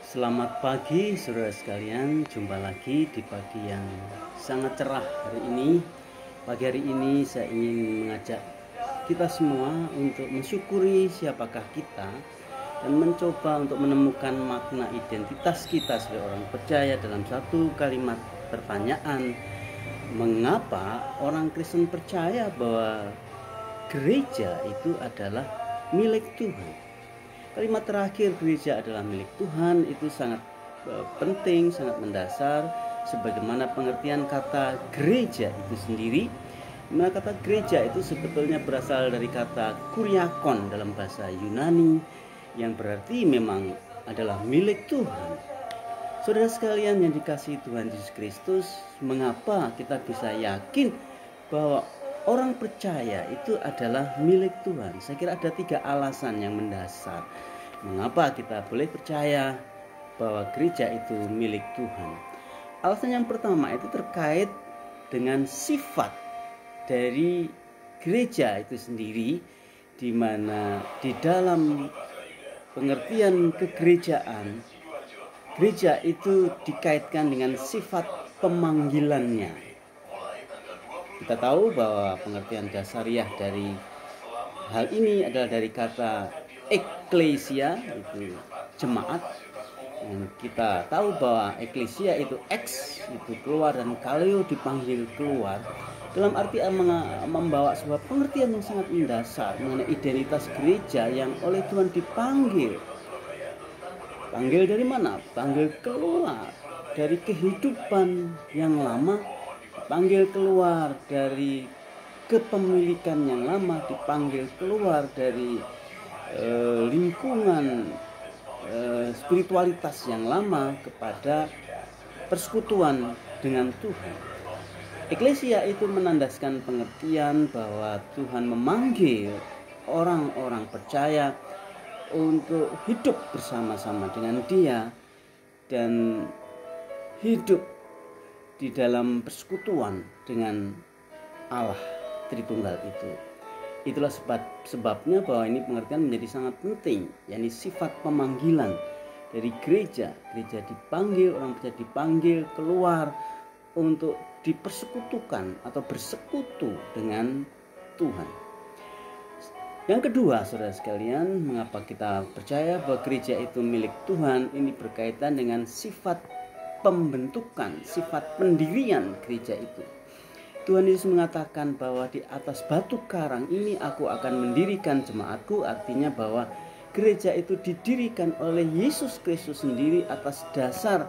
Selamat pagi saudara sekalian, jumpa lagi di pagi yang sangat cerah hari ini. Pagi hari ini saya ingin mengajak kita semua untuk mensyukuri siapakah kita dan mencoba untuk menemukan makna identitas kita sebagai orang percaya dalam satu kalimat pertanyaan. Mengapa orang Kristen percaya bahwa gereja itu adalah milik Tuhan? Kalimat terakhir gereja adalah milik Tuhan itu sangat penting, sangat mendasar, sebagaimana pengertian kata gereja itu sendiri. Dimana kata gereja itu sebetulnya berasal dari kata kuriakon dalam bahasa Yunani, yang berarti memang adalah milik Tuhan. Saudara sekalian yang dikasihi Tuhan Yesus Kristus, mengapa kita bisa yakin bahwa orang percaya itu adalah milik Tuhan? Saya kira ada 3 alasan yang mendasar mengapa kita boleh percaya bahwa gereja itu milik Tuhan. Alasan yang pertama itu terkait dengan sifat dari gereja itu sendiri, di mana di dalam pengertian kegerejaan, gereja itu dikaitkan dengan sifat pemanggilannya. Kita tahu bahwa pengertian dasariah dari hal ini adalah dari kata eklesia, itu jemaat. Dan kita tahu bahwa eklesia itu ex, itu keluar, dan kaleo dipanggil keluar. Dalam arti membawa sebuah pengertian yang sangat mendasar mengenai identitas gereja yang oleh Tuhan dipanggil. Panggil dari mana? Panggil keluar dari kehidupan yang lama, dipanggil keluar dari kepemilikan yang lama, dipanggil keluar dari lingkungan spiritualitas yang lama kepada persekutuan dengan Tuhan. Eklesia itu menandaskan pengertian bahwa Tuhan memanggil orang-orang percaya untuk hidup bersama-sama dengan Dia dan hidup di dalam persekutuan dengan Allah Tritunggal itu. Itulah sebabnya bahwa ini pengertian menjadi sangat penting, yakni sifat pemanggilan dari gereja. Gereja dipanggil, orang percaya dipanggil keluar untuk dipersekutukan atau bersekutu dengan Tuhan. Yang kedua, saudara sekalian, mengapa kita percaya bahwa gereja itu milik Tuhan? Ini berkaitan dengan sifat pembentukan, sifat pendirian gereja itu. Tuhan Yesus mengatakan bahwa di atas batu karang ini aku akan mendirikan jemaatku. Artinya bahwa gereja itu didirikan oleh Yesus Kristus sendiri atas dasar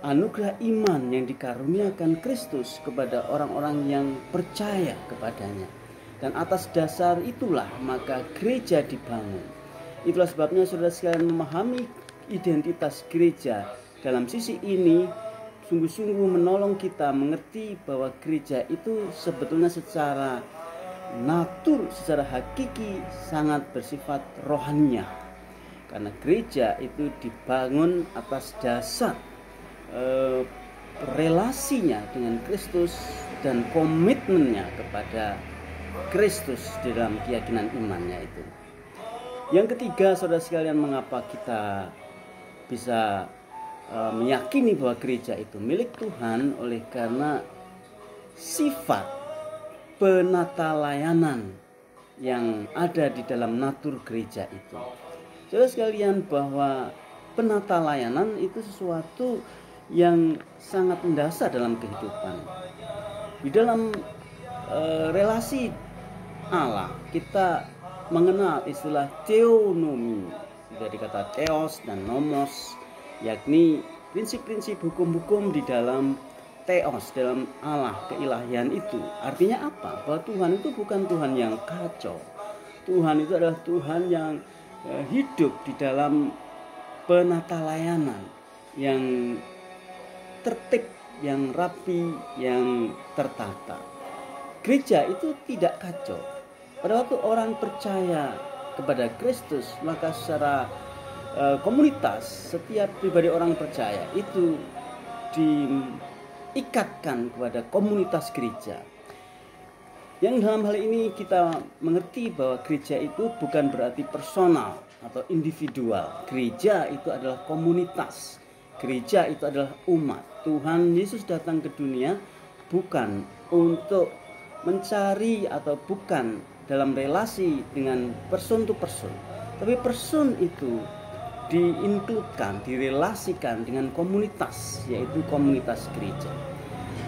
anugerah iman yang dikaruniakan Kristus kepada orang-orang yang percaya kepadanya. Dan atas dasar itulah maka gereja dibangun. Itulah sebabnya saudara sekalian memahami identitas gereja dalam sisi ini sungguh-sungguh menolong kita mengerti bahwa gereja itu sebetulnya secara natur, secara hakiki sangat bersifat rohaniah. Karena gereja itu dibangun atas dasar relasinya dengan Kristus dan komitmennya kepada Kristus di dalam keyakinan imannya itu. Yang ketiga, saudara sekalian, mengapa kita bisa meyakini bahwa gereja itu milik Tuhan? Oleh karena sifat penata layanan yang ada di dalam natur gereja itu. Saudara sekalian, bahwa penata layanan itu sesuatu yang sangat mendasar dalam kehidupan. Di dalam relasi Allah kita mengenal istilah theonomy, dari kata theos dan nomos, yakni prinsip-prinsip hukum-hukum di dalam theos, dalam Allah, keilahian itu. Artinya apa? Bahwa Tuhan itu bukan Tuhan yang kacau. Tuhan itu adalah Tuhan yang hidup di dalam penata layanan yang tertib, yang rapi, yang tertata. Gereja itu tidak kacau. Pada waktu orang percaya kepada Kristus, maka secara komunitas, setiap pribadi orang percaya itu diikatkan kepada komunitas gereja. Yang dalam hal ini kita mengerti bahwa gereja itu bukan berarti personal, atau individual. Gereja itu adalah komunitas. Gereja itu adalah umat. Tuhan Yesus datang ke dunia bukan untuk mencari atau bukan dalam relasi dengan person to person, tapi person itu diinkludkan, direlasikan dengan komunitas, yaitu komunitas gereja.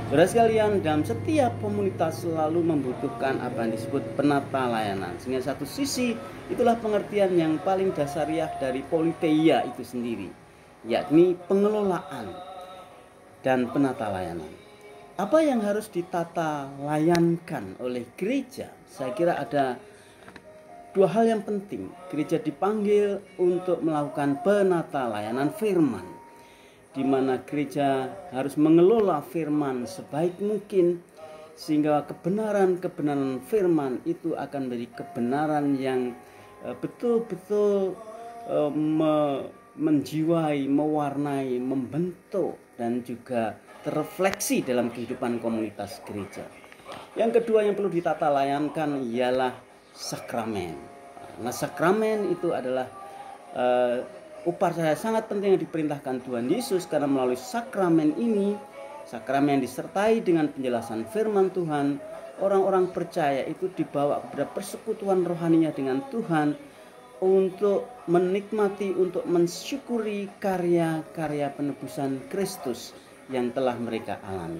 Saudara sekalian, dalam setiap komunitas selalu membutuhkan apa yang disebut penata layanan. Sehingga satu sisi itulah pengertian yang paling dasariah dari politeia itu sendiri, yakni pengelolaan dan penata layanan. Apa yang harus ditata layankan oleh gereja? Saya kira ada dua hal yang penting. Gereja dipanggil untuk melakukan penata layanan firman, di mana gereja harus mengelola firman sebaik mungkin, sehingga kebenaran-kebenaran firman itu akan menjadi kebenaran yang betul-betul menjiwai, mewarnai, membentuk, dan juga terrefleksi dalam kehidupan komunitas gereja. Yang kedua yang perlu ditata layankan ialah sakramen. Nah, sakramen itu adalah upacara sangat penting yang diperintahkan Tuhan Yesus, karena melalui sakramen ini, sakramen yang disertai dengan penjelasan firman Tuhan, orang-orang percaya itu dibawa kepada persekutuan rohaninya dengan Tuhan untuk menikmati, untuk mensyukuri karya-karya penebusan Kristus yang telah mereka alami.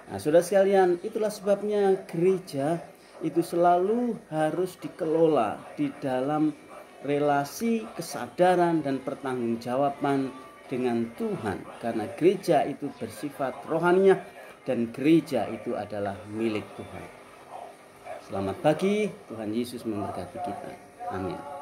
Nah, saudara sekalian, itulah sebabnya gereja itu selalu harus dikelola di dalam relasi kesadaran dan pertanggungjawaban dengan Tuhan, karena gereja itu bersifat rohaniah dan gereja itu adalah milik Tuhan. Selamat pagi, Tuhan Yesus memberkati kita. Amin.